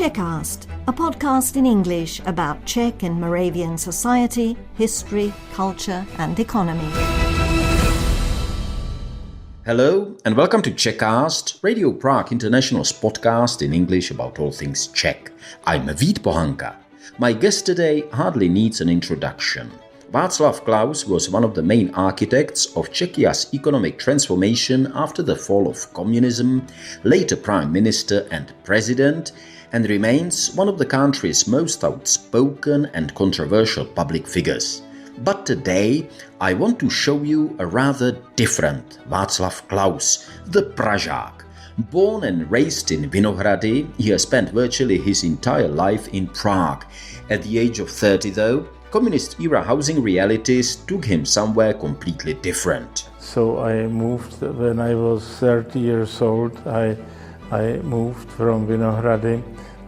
Czechast, a podcast in English about Czech and Moravian society, history, culture and economy. Hello and welcome to Czechast, Radio Prague International's podcast in English about all things Czech. I'm Vít Pohanka. My guest today hardly needs an introduction. Václav Klaus was one of the main architects of Czechia's economic transformation after the fall of communism, later Prime Minister and President, and remains one of the country's most outspoken and controversial public figures. But today, I want to show you a rather different Václav Klaus the Pražák. Born and raised in Vinohrady, he has spent virtually his entire life in Prague. At the age of 30 though, communist-era housing realities took him somewhere completely different. So I moved when I was 30 years old. I moved from Vinohrady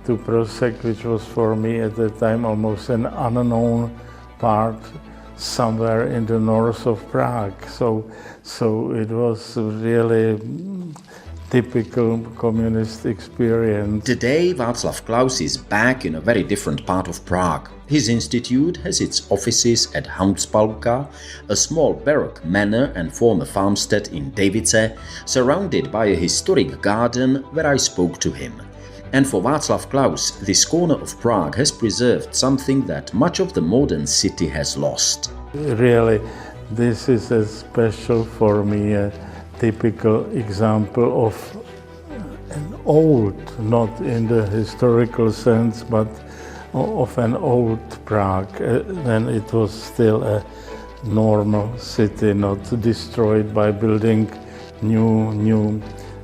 to Prague, which was for me at the time almost an unknown part somewhere in the north of Prague. So it was really typical communist experience. Today, Václav Klaus is back in a very different part of Prague. His institute has its offices at Hounspalka, a small baroque manor and former farmstead in Davice, surrounded by a historic garden where I spoke to him. And for Václav Klaus, this corner of Prague has preserved something that much of the modern city has lost. Really, this is a special for me, a typical example of an old, not in the historical sense, but of an old Prague, when it was still a normal city, not destroyed by building new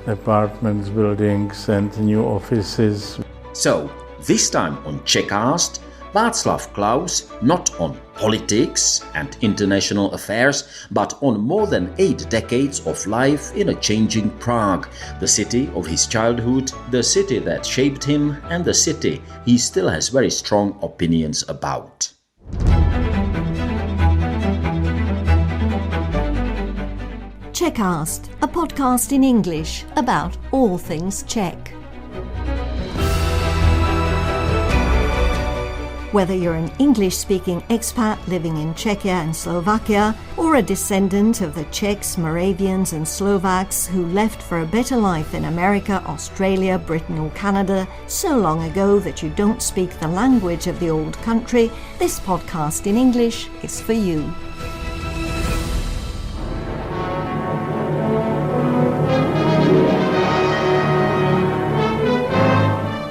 apartments, buildings and new offices. So, this time on Czechast, Václav Klaus not on politics and international affairs, but on more than 8 decades of life in a changing Prague, the city of his childhood, the city that shaped him, and the city he still has very strong opinions about. Czechast, a podcast in English about all things Czech. Whether you're an English-speaking expat living in Czechia and Slovakia, or a descendant of the Czechs, Moravians and Slovaks who left for a better life in America, Australia, Britain or Canada so long ago that you don't speak the language of the old country, this podcast in English is for you.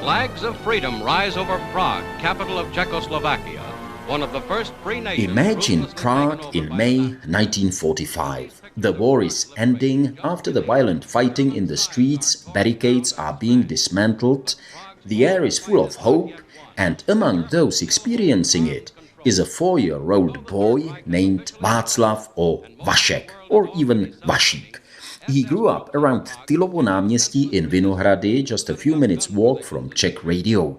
Flags of freedom rise over Prague, capital of Czechoslovakia, one of the first free nations. Imagine Prague in May 1945. The war is ending. After the violent fighting in the streets, barricades are being dismantled. The air is full of hope, and among those experiencing it is a 4-year-old boy named Václav or Vašek, or even Vašík. He grew up around Tylovo náměstí in Vinohrady, just a few minutes walk from Czech radio.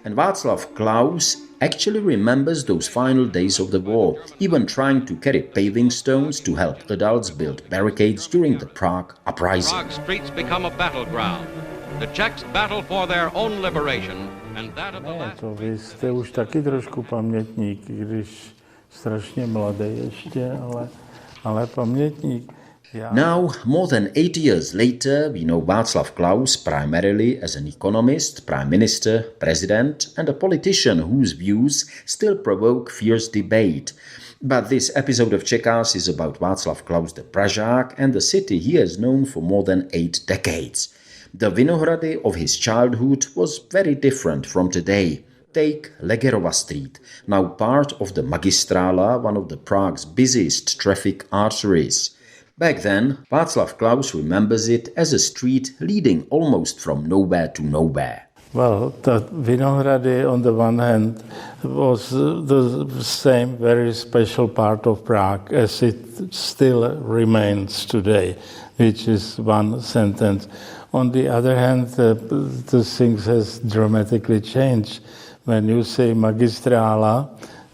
And Václav Klaus actually remembers those final days of the war, even trying to carry paving stones to help adults build barricades during the Prague uprising. Prague streets become a battleground. The Czechs battle for their own liberation and that of the last. To vy jste už taky trošku pamětník, když strašně mladý ještě, ale pamětník. Now, more than 8 years later, we know Václav Klaus primarily as an economist, prime minister, president, and a politician whose views still provoke fierce debate. But this episode of Czechast is about Václav Klaus the Pražák and the city he has known for more than 8 decades. The Vinohrady of his childhood was very different from today. Take Legerova Street, now part of the Magistrála, one of the Prague's busiest traffic arteries. Back then, Václav Klaus remembers it as a street leading almost from nowhere to nowhere. Well, the Vinohrady, on the one hand, was the same very special part of Prague as it still remains today, which is one sentence. On the other hand, the things has dramatically changed. When you say Magistrála,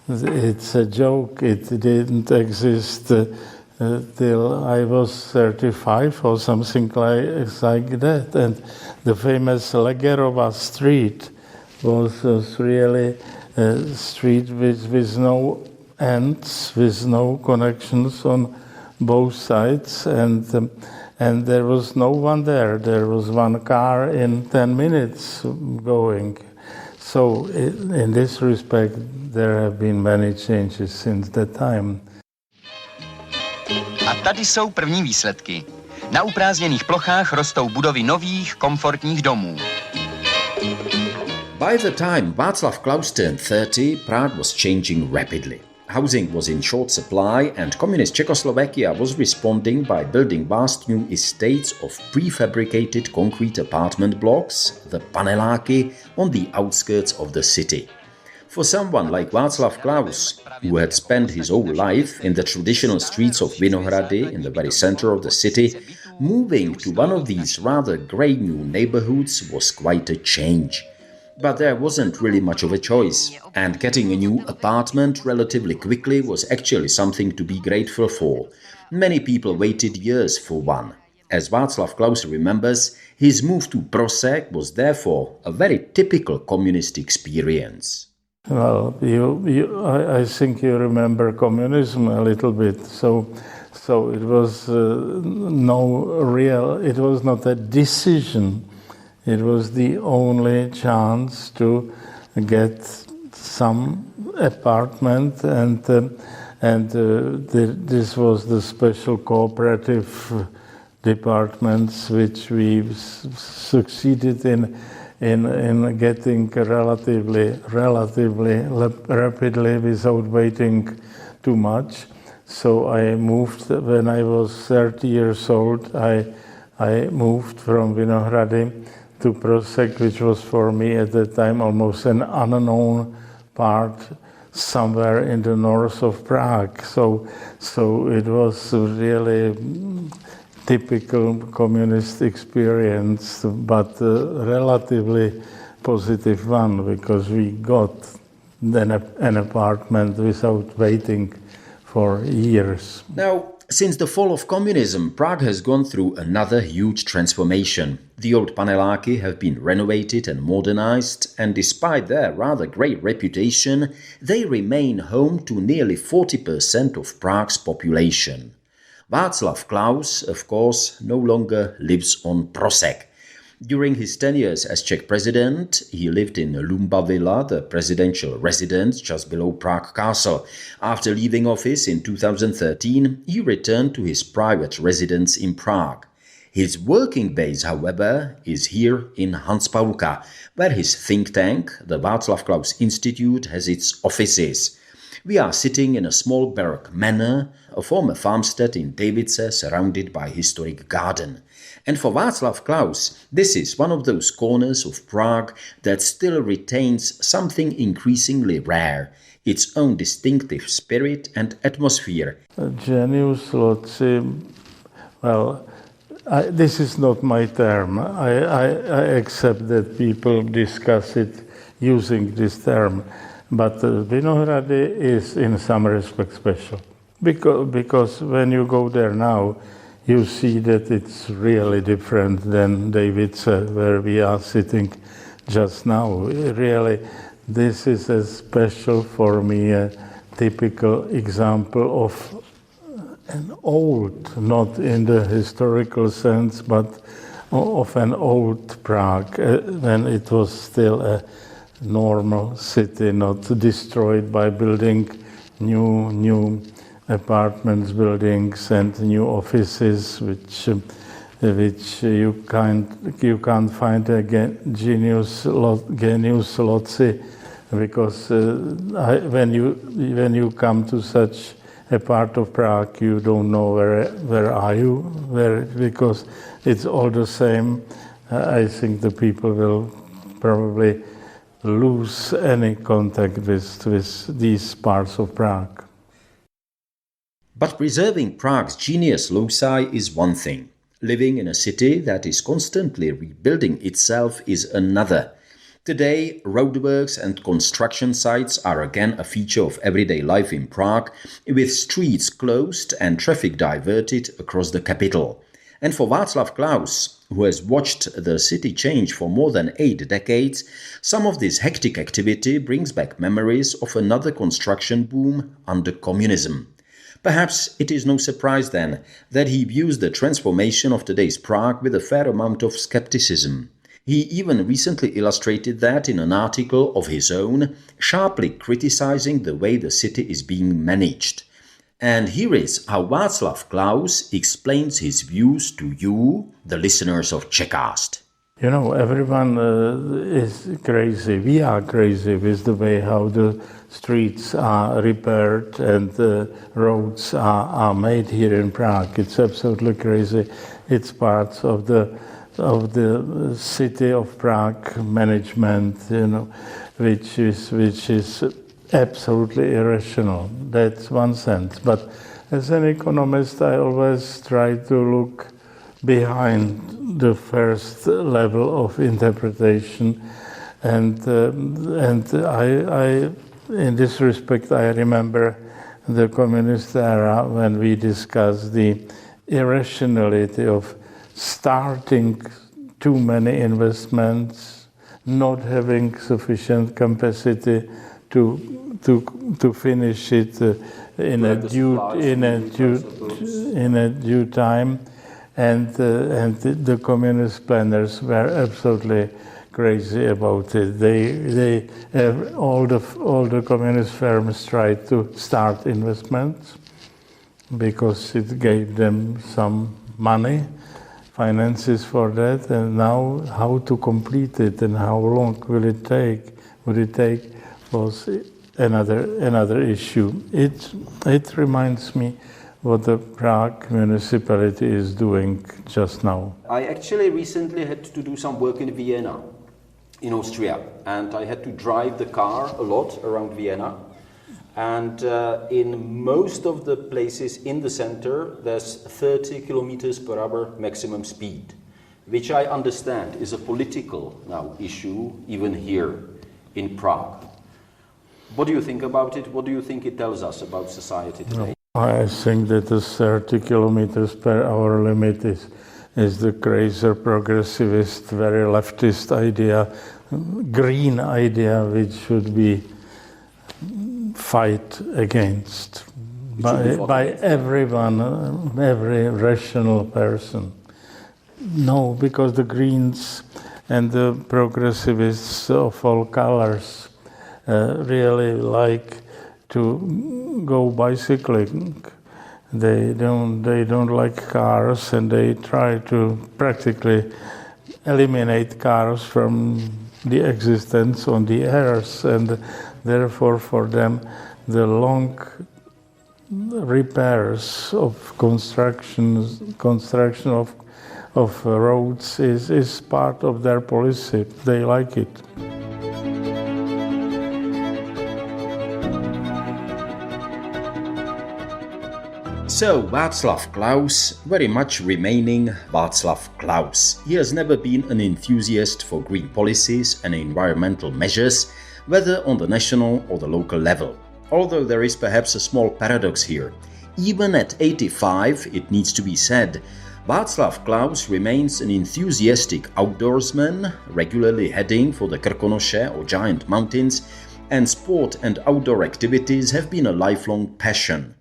it's a joke. It didn't exist till I was 35 or something like that. And the famous Legerova Street was really a street with no ends, with no connections on both sides, and there was no one there. There was one car in 10 minutes going. So in this respect, there have been many changes since that time. A tady jsou první výsledky. Na uprázdněných plochách rostou budovy nových, komfortních domů. By the time Václav Klaus turned 30, Prague was changing rapidly. Housing was in short supply and communist Czechoslovakia was responding by building vast new estates of prefabricated concrete apartment blocks, the paneláky, on the outskirts of the city. For someone like Václav Klaus, who had spent his whole life in the traditional streets of Vinohrady in the very center of the city, moving to one of these rather grey new neighborhoods was quite a change. But there wasn't really much of a choice, and getting a new apartment relatively quickly was actually something to be grateful for. Many people waited years for one. As Václav Klaus remembers, his move to Prague was therefore a very typical communist experience. Well, I think you remember communism a little bit, so it was it was not a decision. It was the only chance to get some apartment, and this was the special cooperative departments which we succeeded in getting relatively rapidly without waiting too much. So I moved when I was 30 years old. I moved from Vinohrady to Prague, which was for me at the time almost an unknown part somewhere in the north of Prague. So it was really typical communist experience, but relatively positive one, because we got an apartment without waiting for years. Now, since the fall of communism, Prague has gone through another huge transformation. The old paneláky have been renovated and modernized, and despite their rather great reputation, they remain home to nearly 40% of Prague's population. Václav Klaus, of course, no longer lives on Prague. During his 10 years as Czech president, he lived in Lumba Villa, the presidential residence just below Prague Castle. After leaving office in 2013, he returned to his private residence in Prague. His working base, however, is here in Hanspauka, where his think tank, the Václav Klaus Institute, has its offices. We are sitting in a small baroque manor, a former farmstead in Davice surrounded by historic garden. And for Václav Klaus, this is one of those corners of Prague that still retains something increasingly rare, its own distinctive spirit and atmosphere. Genius loci, well, this is not my term. I accept that people discuss it using this term. But Vinohrady is in some respects special. Because when you go there now, you see that it's really different than Davice, where we are sitting just now. Really, this is a special for me, a typical example of an old, not in the historical sense, but of an old Prague, when it was still a normal city, not destroyed by building new apartments, buildings, and new offices, which you can't find again genius loci, because when you come to such a part of Prague, you don't know where are you, because it's all the same. I think the people will probably lose any contact with these parts of Prague. But preserving Prague's genius loci is one thing. Living in a city that is constantly rebuilding itself is another. Today, roadworks and construction sites are again a feature of everyday life in Prague, with streets closed and traffic diverted across the capital. And for Václav Klaus, who has watched the city change for more than 8 decades, some of this hectic activity brings back memories of another construction boom under communism. Perhaps it is no surprise then that he views the transformation of today's Prague with a fair amount of skepticism. He even recently illustrated that in an article of his own, sharply criticizing the way the city is being managed. And here is how Václav Klaus explains his views to you, the listeners of Czechast. You know, everyone is crazy. We are crazy with the way how the streets are repaired and the roads are made here in Prague. It's absolutely crazy. It's part of the city of Prague management, you know, which is absolutely irrational. That's one sense. But as an economist, I always try to look behind the first level of interpretation, and I in this respect, I remember the communist era when we discussed the irrationality of starting too many investments, not having sufficient capacity to finish it in a due time, and the communist planners were absolutely crazy about it. They all the communist firms tried to start investments because it gave them some money, finances for that, and now how to complete it and how long would it take was another issue. It reminds me what the Prague municipality is doing just now. I actually recently had to do some work in Vienna, in Austria, and I had to drive the car a lot around Vienna. And in most of the places in the center, there's 30 kilometers per hour maximum speed, which I understand is a political now issue, even here in Prague. What do you think about it? What do you think it tells us about society today? I think that the 30 kilometers per hour limit is the crazy progressivist, very leftist idea, green idea, which should be fight against by everyone, every rational person. No, because the Greens and the progressivists of all colors really like to go bicycling. They don't like cars, and they try to practically eliminate cars from the existence on the earth, and therefore for them the long repairs of construction of roads is part of their policy. They like it. So, Václav Klaus, very much remaining Václav Klaus. He has never been an enthusiast for green policies and environmental measures, whether on the national or the local level. Although there is perhaps a small paradox here. Even at 85, it needs to be said, Václav Klaus remains an enthusiastic outdoorsman, regularly heading for the Krkonoše or giant mountains, and sport and outdoor activities have been a lifelong passion.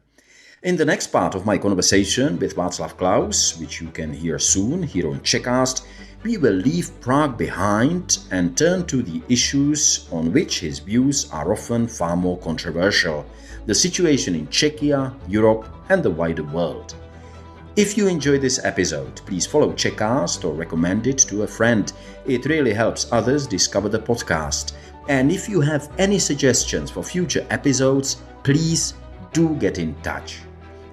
In the next part of my conversation with Václav Klaus, which you can hear soon here on Czechast, we will leave Prague behind and turn to the issues on which his views are often far more controversial: the situation in Czechia, Europe, and the wider world. If you enjoy this episode, please follow Czechast or recommend it to a friend. It really helps others discover the podcast. And if you have any suggestions for future episodes, please do get in touch.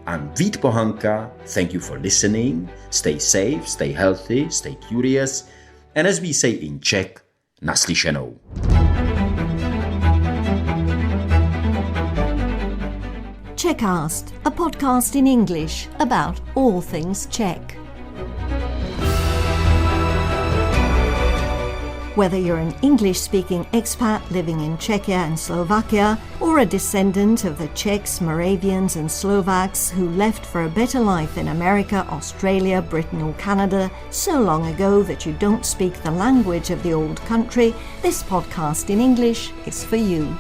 I'm Vít Pohanka, thank you for listening, stay safe, stay healthy, stay curious, and as we say in Czech, naslyšenou. Czechast, a podcast in English about all things Czech. Whether you're an English-speaking expat living in Czechia and Slovakia, or a descendant of the Czechs, Moravians and Slovaks who left for a better life in America, Australia, Britain or Canada so long ago that you don't speak the language of the old country, this podcast in English is for you.